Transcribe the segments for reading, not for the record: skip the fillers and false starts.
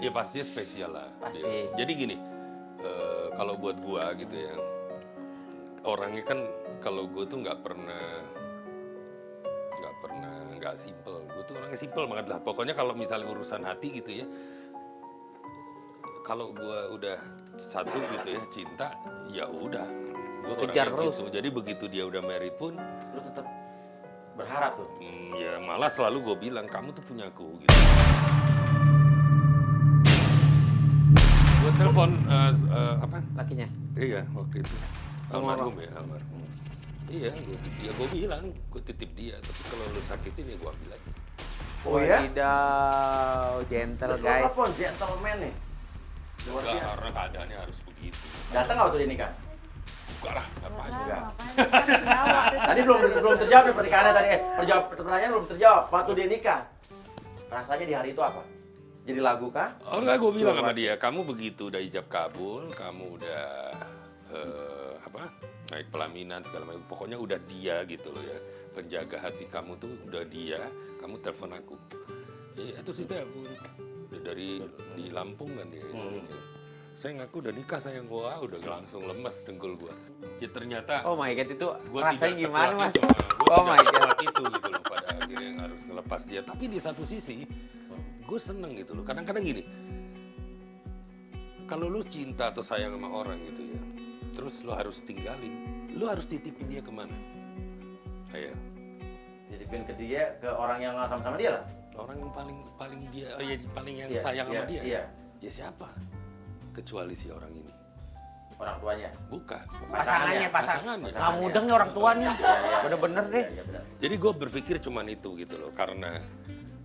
Ya pastinya spesial lah. Pasti. Jadi gini, kalau buat gua gitu ya, orangnya kan kalau gua tuh nggak pernah nggak simple. Gua tuh orangnya simple banget lah. Pokoknya kalau misalnya urusan hati gitu ya, kalau gua udah satu gitu ya cinta, ya udah. Gua Kejar orangnya terus. gitu. Jadi begitu dia udah married pun, Lu tetap berharap tuh. ya malah selalu gue bilang kamu tuh punya aku gitu. Gue telepon apa? Lakinya. Iya waktu itu Sama almarhum ya almarhum. Iya gue bilang gue titip dia tapi kalau lu sakitin ya gue ambil aja. Oh ya? Wadidaw, gentle Lu guys. telepon gentleman nih. Luar Enggak, biasa. karena keadaannya harus begitu. Datang nggak waktu dia nikah? Enggak lah ngapain. Enggak. Waktu itu Tadi belum terjawab nih pernikahannya tadi. Pertanyaan belum terjawab. Waktu dia nikah, rasanya di hari itu apa? Jadi lagu kah? Oh enggak, gue bilang sama dia, kamu begitu udah ijab kabul, kamu udah naik pelaminan segala macam, pokoknya udah dia gitu loh ya, penjaga hati kamu tuh udah dia, kamu telepon aku. Iya itu sih telepon, udah dari di Lampung kan dia. Saya ngaku udah nikah sayang gua, udah langsung lemes dengkul gua. Ya ternyata Oh my god, itu gua rasanya tidak gimana sekuat mas? itu, gua Oh tidak my god. sekuat itu gitu loh pada akhirnya yang harus ngelepas dia. Tapi di satu sisi gue seneng gitu loh. Kadang-kadang gini, kalau lu cinta atau sayang sama orang gitu ya, terus lu harus tinggalin, lu harus titipin dia kemana? Ayo, Titipin ke dia, ke orang yang sama-sama dia lah. orang yang paling dia, paling yang Iya, sayang iya, sama dia. iya. Ya siapa? Kecuali si orang ini. Orang tuanya. Bukan. Pasangannya. Pasangannya. Nggak mudeng nih orang tuanya. Bener-bener deh. Iya benar. Jadi gue berpikir cuman itu gitu loh, karena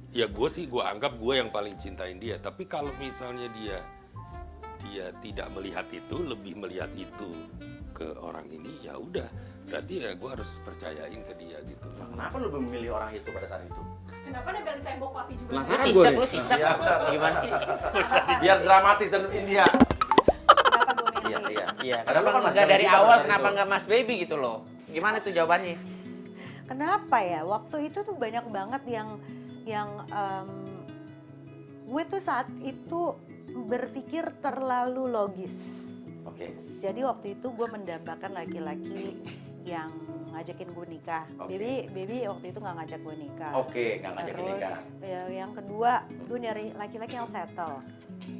ya gue anggap gue yang paling cintain dia. Tapi kalau misalnya dia tidak melihat itu, lebih melihat itu ke orang ini, ya udah, berarti ya gue harus percayain ke dia gitu. Nah, kenapa lu memilih orang itu pada saat itu? Kenapa nempel di tembok papi juga? Penasaran. Lu gua cicak, nih. lu cicak. Iya, benar. Gimana sih? Biar dramatis dan India. Kenapa gue milih? Iya, iya. Iya, Padahal lu kenapa kan masih nggak dari cinta pada awal, saat kenapa itu. nggak Mas Baby gitu loh? Gimana tuh jawabannya? Kenapa ya? Waktu itu tuh banyak banget yang gue tuh saat itu berpikir terlalu logis. Oke. Jadi waktu itu gue mendambakan laki-laki yang ngajakin gue nikah. Oke. Baby waktu itu nggak ngajak gue nikah. Oke, nggak ngajakin Terus nikah. ya, yang kedua gue nyari laki-laki yang settle.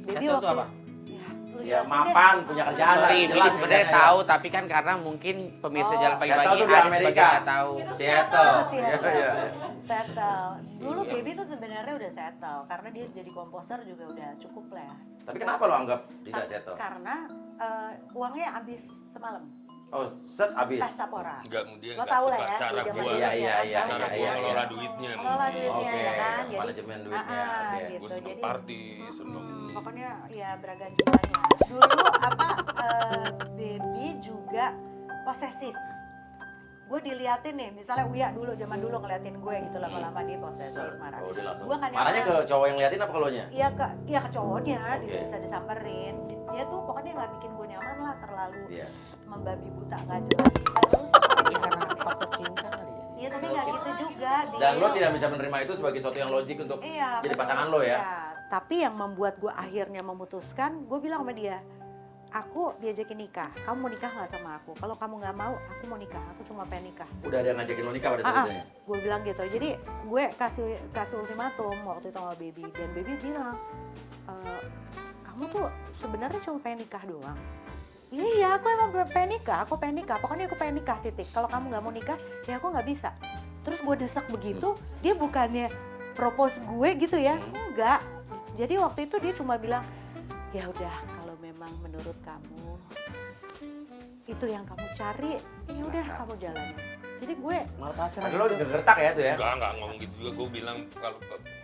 Settle tuh apa? Ya, lu Ya jelasin deh. mapan, punya kerjaan lah. Sorry, jelas Billy sebenarnya kerjanya. tahu, tapi kan karena mungkin pemirsa Oh, jalan settle pagi-pagi tuh di ada Amerika. sebagian nggak tahu. Seattle. Itu sih, Iya, iya. settle. Dulu Iya. Baby tuh sebenarnya udah settle karena dia jadi komposer juga udah cukup lah ya. Tapi kenapa lo anggap tidak settle? Karena uangnya habis semalam. Oh, set abis. Pesta pora. Dia Lo nggak tau lah suka ya, cara di zaman gua, dulu Iya, ya iya, kan, iya, tahu cara kan gua ya. ngelola duitnya. Ngelola duitnya Oke, ya kan. Jadi manajemen duitnya, oke. gitu. Gue seneng Jadi party, seneng. pokoknya ya beragajuan lah. Dulu Baby juga posesif. Gue diliatin nih, misalnya Uya dulu zaman dulu ngeliatin gue gitu lama-lama dia posesif marah. Oh, dia langsung. Gua nggak Marahnya ke nyaman. cowok yang liatin apa ke lo nya? Iya ke cowoknya, dia Oke. bisa disamperin. Dia tuh pokoknya nggak bikin gue nyaman lah, terlalu Iya. membabi buta nggak jelas. Terus apa lagi Karena sampai- faktor cinta kali ya. Iya tapi nggak gitu juga. Dan lo Bil. tidak bisa menerima itu sebagai sesuatu yang logik untuk Iya, jadi bener. pasangan lo ya? Iya. Tapi yang membuat gue akhirnya memutuskan, gue bilang sama dia, aku diajakin nikah. Kamu mau nikah nggak sama aku? Kalau kamu nggak mau, aku mau nikah. Aku cuma pengen nikah. Udah ada yang ngajakin lo nikah pada saat itu ya? Gue bilang gitu. Jadi gue kasih ultimatum waktu itu sama Baby, dan Baby bilang, kamu tuh sebenarnya cuma pengen nikah doang. Iya, aku emang pengen nikah. Aku pengen nikah. Pokoknya aku pengen nikah titik. Kalau kamu nggak mau nikah, ya aku nggak bisa. Terus gue desak begitu, dia bukannya propose gue gitu ya, enggak. Jadi waktu itu dia cuma bilang, ya udah kalau memang menurut kamu itu yang kamu cari, ya udah kamu jalanin. Jadi gue Malah pasrah. Padahal lo gertak ya tuh ya? Enggak ngomong gitu juga. Gue bilang kalau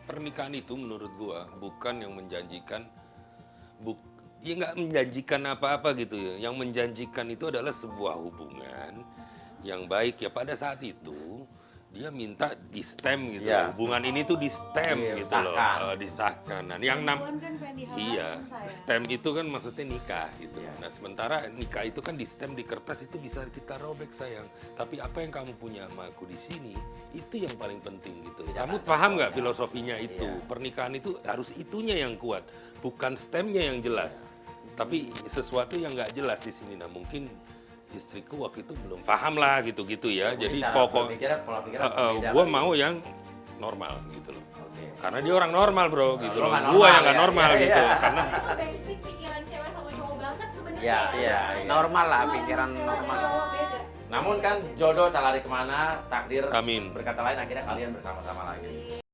pernikahan itu menurut gue bukan yang menjanjikan, ya nggak menjanjikan apa-apa gitu ya. Yang menjanjikan itu adalah sebuah hubungan yang baik ya pada saat itu dia minta di stem gitu. Iya. Hubungan ini tuh di stem Iya, gitu loh, disahkan. disahkan. Nah, yang Perempuan kan pengen dihalalkan, iya, sayang. stem itu kan maksudnya nikah gitu. Iya. Nah, sementara nikah itu kan di stem di kertas itu bisa kita robek sayang. Tapi apa yang kamu punya sama aku di sini itu yang paling penting gitu. Kamu paham nggak filosofinya itu? Iya. Pernikahan itu harus itunya yang kuat, bukan stemnya yang jelas. Tapi sesuatu yang nggak jelas di sini. Nah, mungkin istriku waktu itu belum paham lah gitu-gitu ya. Jadi pola pikirnya gue mau yang normal gitu loh. Oke. Karena dia orang normal bro gitu Lo loh. nggak Gue normal yang nggak ya? normal Iya, gitu. iya. Karena Basic pikiran cewek sama cowok banget sebenarnya. Iya, iya. Normal lah, Cuma pikiran cewek normal. dan cowok beda. Namun kan jodoh tak lari kemana, takdir Amin. berkata lain akhirnya kalian bersama-sama lagi.